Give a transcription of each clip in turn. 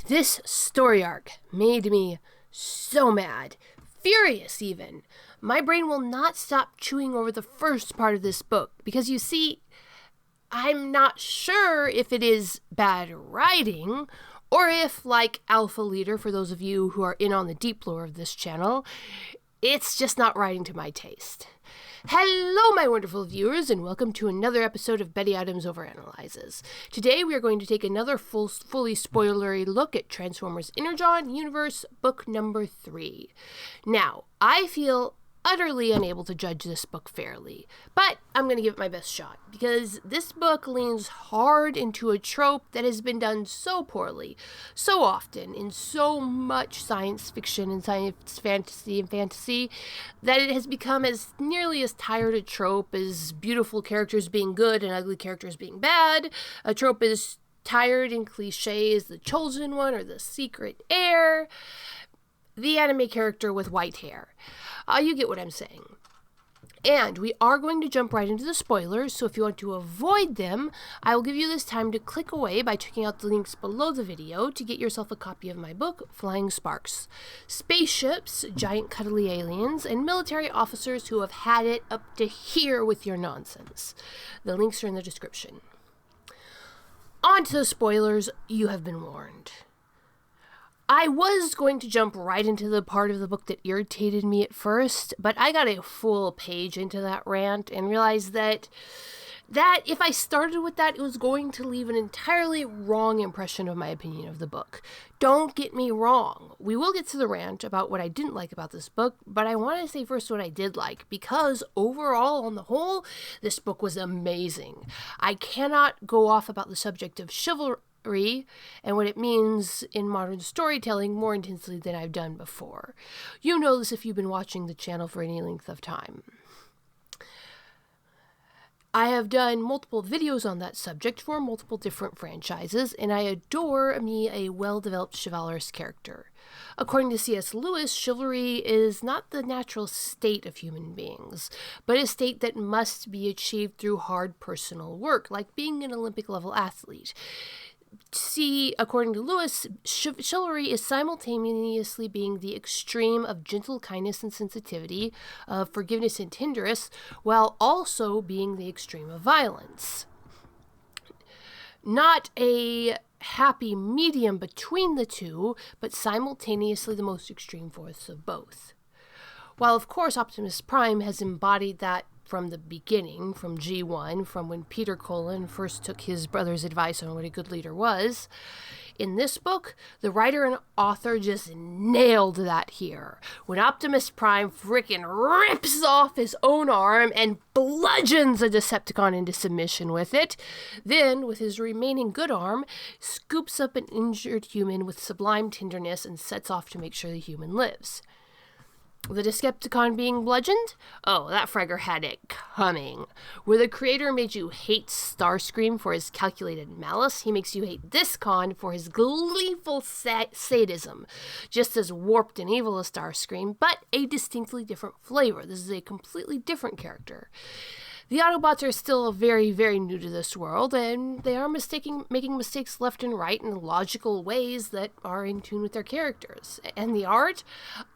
This story arc made me so mad, furious even. My brain will not stop chewing over the first part of this book because you see, I'm not sure if it is bad writing or if, like Alpha Leader, for those of you who are in on the deep lore of this channel, it's just not writing to my taste. Hello, my wonderful viewers, and welcome to another episode of Betty Adams Overanalyzes. Today we are going to take another fully spoilery look at Transformers Energon Universe, book number 3. Now, I feel utterly unable to judge this book fairly, but I'm going to give it my best shot, because this book leans hard into a trope that has been done so poorly, so often, in so much science fiction and science fantasy, that it has become as nearly as tired a trope as beautiful characters being good and ugly characters being bad. A trope as tired and cliche as the chosen one or the secret heir, the anime character with white hair. You get what I'm saying. And we are going to jump right into the spoilers, so if you want to avoid them, I will give you this time to click away by checking out the links below the video to get yourself a copy of my book, Flying Sparks. Spaceships, giant cuddly aliens, and military officers who have had it up to here with your nonsense. The links are in the description. On to the spoilers, you have been warned. I was going to jump right into the part of the book that irritated me at first, but I got a full page into that rant and realized that if I started with that, it was going to leave an entirely wrong impression of my opinion of the book. Don't get me wrong. We will get to the rant about what I didn't like about this book, but I want to say first what I did like, because overall, on the whole, this book was amazing. I cannot go off about the subject of chivalry and what it means in modern storytelling more intensely than I've done before. You know this if you've been watching the channel for any length of time. I have done multiple videos on that subject for multiple different franchises, and I adore me a well-developed chivalrous character. According to C.S. Lewis, chivalry is not the natural state of human beings, but a state that must be achieved through hard personal work, like being an Olympic-level athlete. See, according to Lewis, chivalry is simultaneously being the extreme of gentle kindness and sensitivity, of forgiveness and tenderness, while also being the extreme of violence. Not a happy medium between the two, but simultaneously the most extreme force of both. While, of course, Optimus Prime has embodied that from the beginning, from G1, from when Peter Cullen first took his brother's advice on what a good leader was. In this book, the writer and author just nailed that here. When Optimus Prime frickin' rips off his own arm and bludgeons a Decepticon into submission with it, then, with his remaining good arm, scoops up an injured human with sublime tenderness and sets off to make sure the human lives. The Decepticon being bludgeoned? Oh, that fragger had it coming. Where the creator made you hate Starscream for his calculated malice, he makes you hate this con for his gleeful sadism. Just as warped and evil as Starscream, but a distinctly different flavor. This is a completely different character. The Autobots are still very, very new to this world, and they are making mistakes left and right in logical ways that are in tune with their characters. And the art?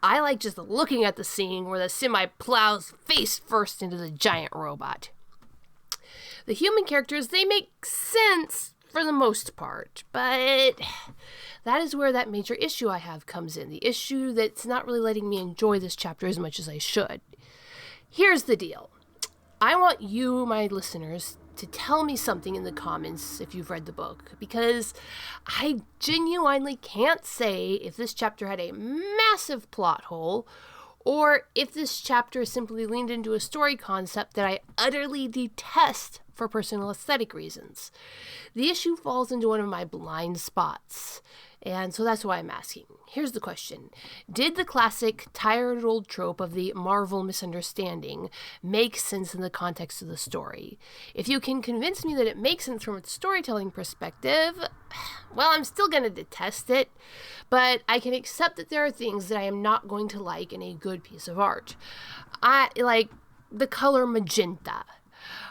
I like just looking at the scene where the semi plows face first into the giant robot. The human characters, they make sense for the most part, but that is where that major issue I have comes in. The issue that's not really letting me enjoy this chapter as much as I should. Here's the deal. I want you, my listeners, to tell me something in the comments if you've read the book, because I genuinely can't say if this chapter had a massive plot hole or if this chapter simply leaned into a story concept that I utterly detest for personal aesthetic reasons. The issue falls into one of my blind spots, and so that's why I'm asking. Here's the question. Did the classic tired old trope of the Marvel misunderstanding make sense in the context of the story? If you can convince me that it makes sense from a storytelling perspective, well, I'm still going to detest it, but I can accept that there are things that I am not going to like in a good piece of art. I like the color magenta.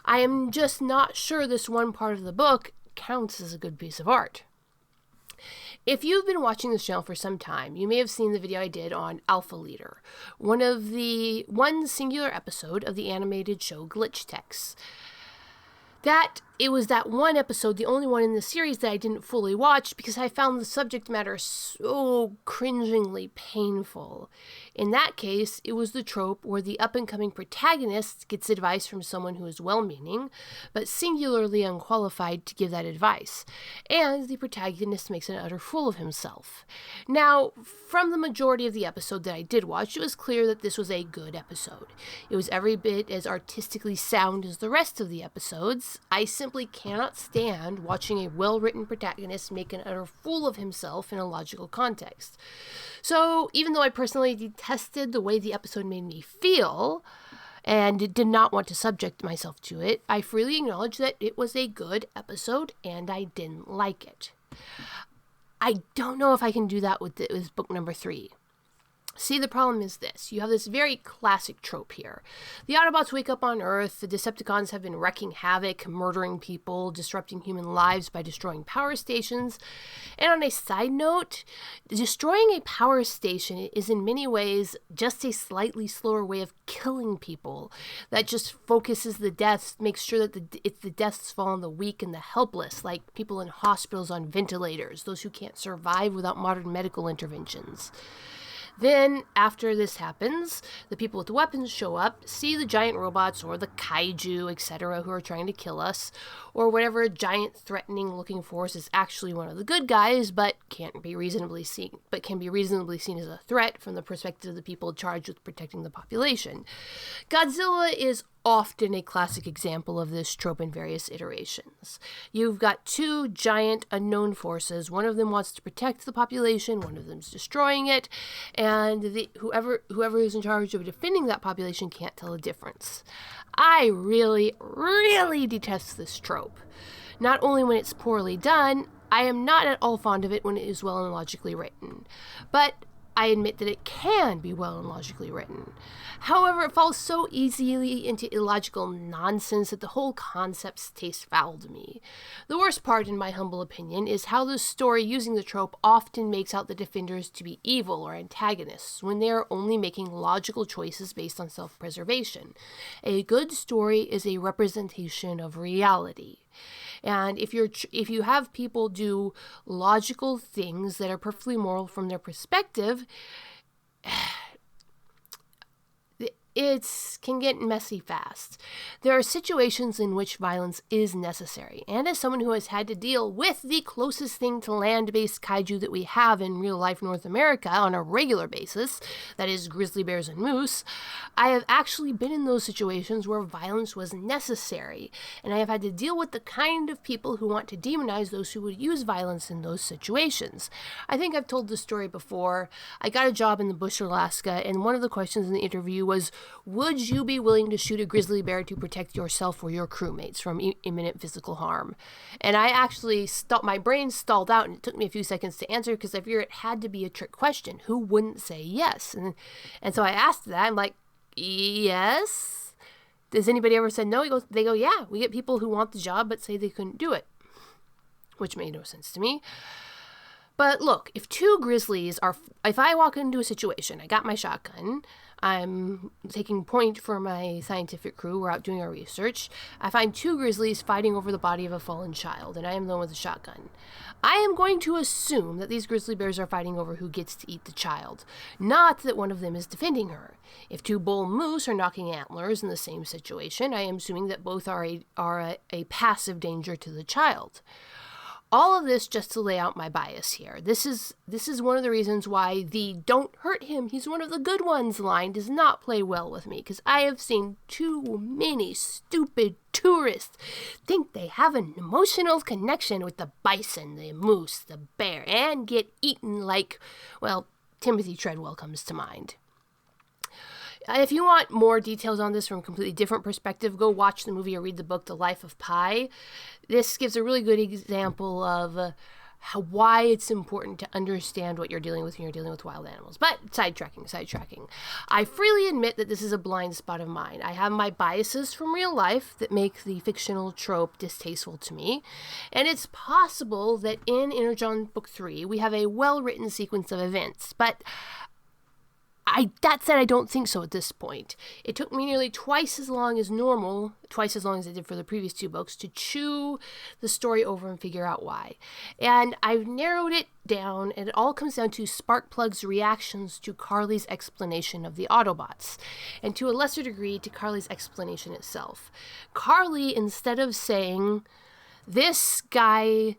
I am just not sure this one part of the book counts as a good piece of art. If you've been watching this channel for some time, you may have seen the video I did on Alpha Leader, one singular episode of the animated show Glitch Techs. It was that one episode, the only one in the series that I didn't fully watch because I found the subject matter so cringingly painful. In that case, it was the trope where the up-and-coming protagonist gets advice from someone who is well-meaning, but singularly unqualified to give that advice, and the protagonist makes an utter fool of himself. Now, from the majority of the episode that I did watch, it was clear that this was a good episode. It was every bit as artistically sound as the rest of the episodes. I simply cannot stand watching a well-written protagonist make an utter fool of himself in a logical context. So, even though I personally detested the way the episode made me feel, and did not want to subject myself to it, I freely acknowledge that it was a good episode, and I didn't like it. I don't know if I can do that with book number 3. See, the problem is this. You have this very classic trope here. The Autobots wake up on Earth, the Decepticons have been wreaking havoc, murdering people, disrupting human lives by destroying power stations. And on a side note, destroying a power station is in many ways just a slightly slower way of killing people. That just focuses the deaths, makes sure that the deaths fall on the weak and the helpless, like people in hospitals on ventilators, those who can't survive without modern medical interventions. Then, after this happens, the people with the weapons show up, see the giant robots or the kaiju, etc., who are trying to kill us, or whatever giant threatening-looking force is actually one of the good guys, but can be reasonably seen as a threat from the perspective of the people charged with protecting the population. Godzilla is often a classic example of this trope in various iterations. You've got two giant unknown forces. One of them wants to protect the population, one of them's destroying it, and whoever is in charge of defending that population can't tell the difference. I really, really detest this trope. Not only when it's poorly done, I am not at all fond of it when it is well and logically written. But I admit that it can be well and logically written. However, it falls so easily into illogical nonsense that the whole concept tastes foul to me. The worst part, in my humble opinion, is how the story using the trope often makes out the defenders to be evil or antagonists, when they are only making logical choices based on self-preservation. A good story is a representation of reality. And if you have people do logical things that are perfectly moral from their perspective, it can get messy fast. There are situations in which violence is necessary, and as someone who has had to deal with the closest thing to land-based kaiju that we have in real-life North America on a regular basis, that is grizzly bears and moose, I have actually been in those situations where violence was necessary, and I have had to deal with the kind of people who want to demonize those who would use violence in those situations. I think I've told this story before. I got a job in the bush, Alaska, and one of the questions in the interview was, would you be willing to shoot a grizzly bear to protect yourself or your crewmates from imminent physical harm? And I actually my brain stalled out, and it took me a few seconds to answer because I figured it had to be a trick question. Who wouldn't say yes? And so I asked that. I'm like, yes? Does anybody ever say no? They go, yeah. We get people who want the job but say they couldn't do it, which made no sense to me. But look, if I walk into a situation, I got my shotgun, I'm taking point for my scientific crew, we're out doing our research, I find two grizzlies fighting over the body of a fallen child, and I am the one with the shotgun. I am going to assume that these grizzly bears are fighting over who gets to eat the child, not that one of them is defending her. If two bull moose are knocking antlers in the same situation, I am assuming that both are a passive danger to the child. All of this just to lay out my bias here. This is one of the reasons why the "don't hurt him, he's one of the good ones" line does not play well with me, because I have seen too many stupid tourists think they have an emotional connection with the bison, the moose, the bear, and get eaten like, well, Timothy Treadwell comes to mind. If you want more details on this from a completely different perspective, go watch the movie or read the book, The Life of Pi. This gives a really good example of why it's important to understand what you're dealing with when you're dealing with wild animals. But sidetracking. I freely admit that this is a blind spot of mine. I have my biases from real life that make the fictional trope distasteful to me. And it's possible that in Energon Book 3, we have a well-written sequence of events. But that said, I don't think so at this point. It took me nearly twice as long as normal, twice as long as it did for the previous 2 books, to chew the story over and figure out why. And I've narrowed it down, and it all comes down to Sparkplug's reactions to Carly's explanation of the Autobots, and to a lesser degree to Carly's explanation itself. Carly, instead of saying, this guy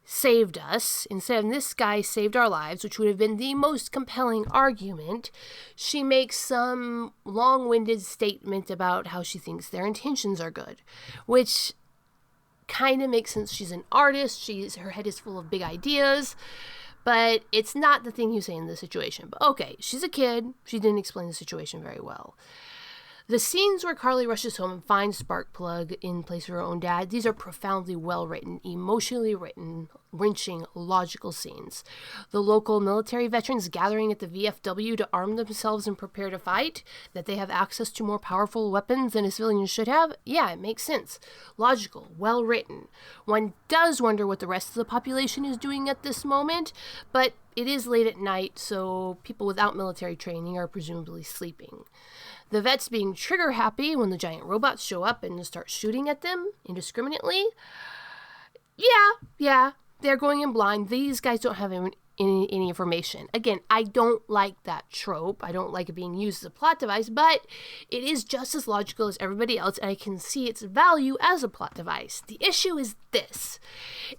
saved us, instead of this guy saved our lives, which would have been the most compelling argument, she makes some long-winded statement about how she thinks their intentions are good, which kind of makes sense. She's an artist, her head is full of big ideas, but it's not the thing you say in this situation. But okay, she's a kid, she didn't explain the situation very well. The scenes where Carly rushes home and finds Sparkplug in place of her own dad, these are profoundly well-written, emotionally written, wrenching, logical scenes. The local military veterans gathering at the VFW to arm themselves and prepare to fight, that they have access to more powerful weapons than a civilian should have, yeah, it makes sense. Logical, well-written. One does wonder what the rest of the population is doing at this moment, but it is late at night, so people without military training are presumably sleeping. The vets being trigger happy when the giant robots show up and start shooting at them indiscriminately. Yeah, they're going in blind. These guys don't have any information. Again, I don't like that trope. I don't like it being used as a plot device, but it is just as logical as everybody else, and I can see its value as a plot device. The issue is this.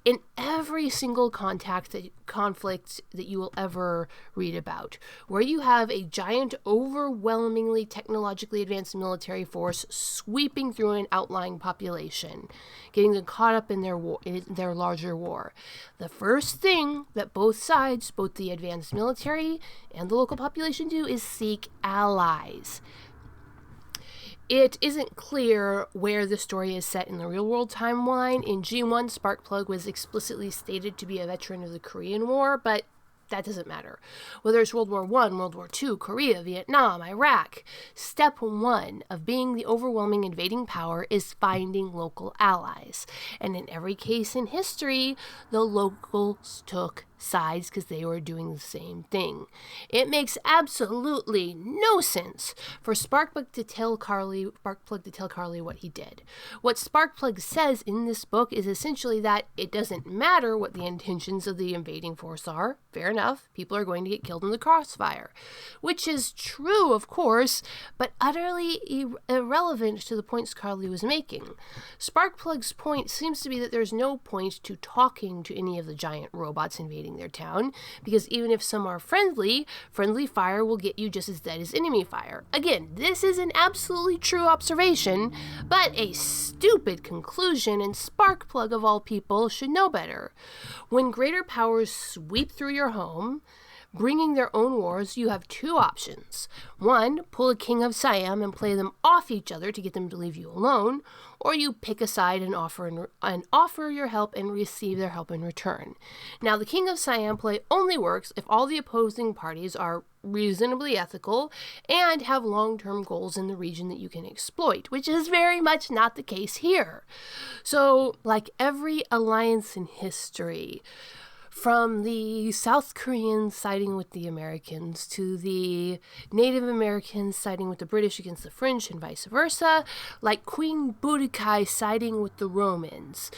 In every single conflict that you will ever read about, where you have a giant, overwhelmingly technologically advanced military force sweeping through an outlying population, getting them caught up in their larger war, the first thing that both sides, both the advanced military and the local population, do is seek allies. It isn't clear where the story is set in the real-world timeline. In G1, Sparkplug was explicitly stated to be a veteran of the Korean War, but that doesn't matter. Whether it's World War I, World War II, Korea, Vietnam, Iraq, step 1 of being the overwhelming invading power is finding local allies. And in every case in history, the locals took sides because they were doing the same thing. It makes absolutely no sense for Sparkplug to tell Carly what he did. What Sparkplug says in this book is essentially that it doesn't matter what the intentions of the invading force are. Fair enough, people are going to get killed in the crossfire, which is true, of course, but utterly irrelevant to the points Carly was making. Sparkplug's point seems to be that there's no point to talking to any of the giant robots invading their town, because even if some are friendly fire will get you just as dead as enemy fire. Again, this is an absolutely true observation, but a stupid conclusion, and Sparkplug of all people should know better. When greater powers sweep through your home, bringing their own wars, you have 2 options. 1, pull a King of Siam and play them off each other to get them to leave you alone, or you pick a side and offer your help and receive their help in return. Now, the King of Siam play only works if all the opposing parties are reasonably ethical and have long-term goals in the region that you can exploit, which is very much not the case here. So, like every alliance in history, from the South Koreans siding with the Americans to the Native Americans siding with the British against the French and vice versa, like Queen Boudikai siding with the Romans.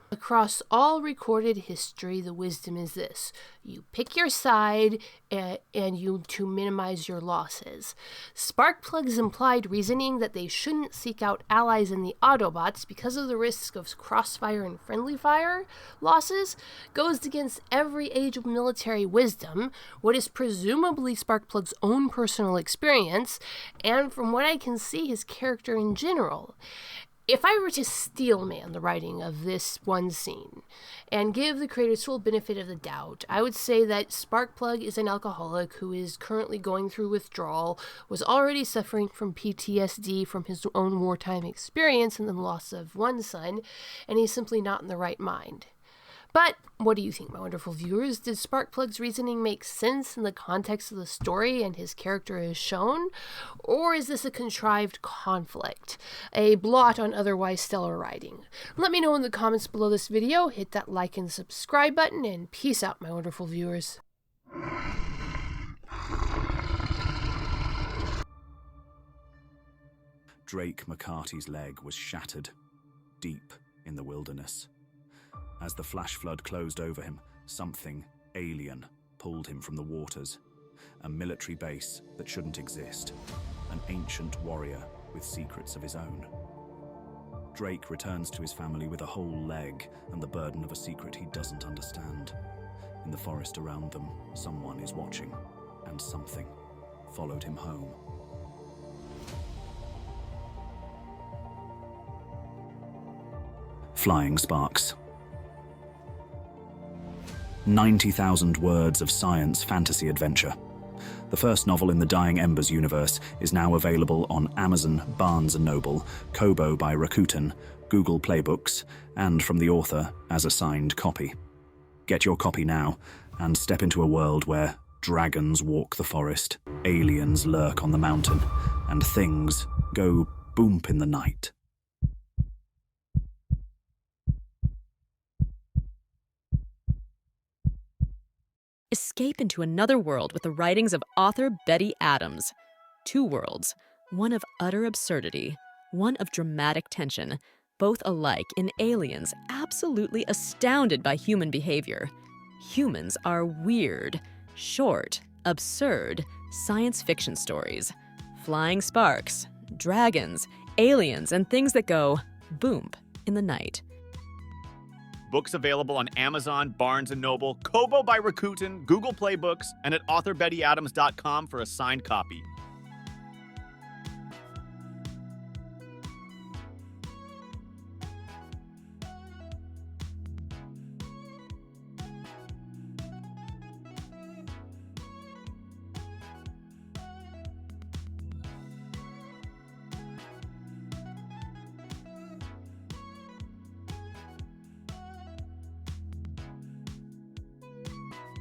Across all recorded history, the wisdom is this: you pick your side and you to minimize your losses. Sparkplug's implied reasoning that they shouldn't seek out allies in the Autobots because of the risk of crossfire and friendly fire losses goes against every age of military wisdom, what is presumably Sparkplug's own personal experience, and from what I can see, his character in general. If I were to steelman the writing of this one scene and give the creators full benefit of the doubt, I would say that Sparkplug is an alcoholic who is currently going through withdrawal, was already suffering from PTSD from his own wartime experience and the loss of one son, and he's simply not in the right mind. But what do you think, my wonderful viewers? Did Sparkplug's reasoning make sense in the context of the story and his character is shown? Or is this a contrived conflict, a blot on otherwise stellar writing? Let me know in the comments below this video. Hit that like and subscribe button, and peace out, my wonderful viewers. Drake McCarty's leg was shattered, deep in the wilderness. As the flash flood closed over him, something alien pulled him from the waters. A military base that shouldn't exist. An ancient warrior with secrets of his own. Drake returns to his family with a whole leg and the burden of a secret he doesn't understand. In the forest around them, someone is watching, and something followed him home. Flying Sparks. 90,000 words of science fantasy adventure. The first novel in the Dying Embers universe is now available on Amazon, Barnes & Noble, Kobo by Rakuten, Google Play Books, and from the author as a signed copy. Get your copy now and step into a world where dragons walk the forest, aliens lurk on the mountain, and things go boomp in the night. Escape into another world with the writings of author Betty Adams. Two worlds, one of utter absurdity, one of dramatic tension, both alike in aliens absolutely astounded by human behavior. Humans are weird, short, absurd science fiction stories. Flying sparks, dragons, aliens, and things that go boom in the night. Books available on Amazon, Barnes & Noble, Kobo by Rakuten, Google Play Books, and at authorBettyAdams.com for a signed copy.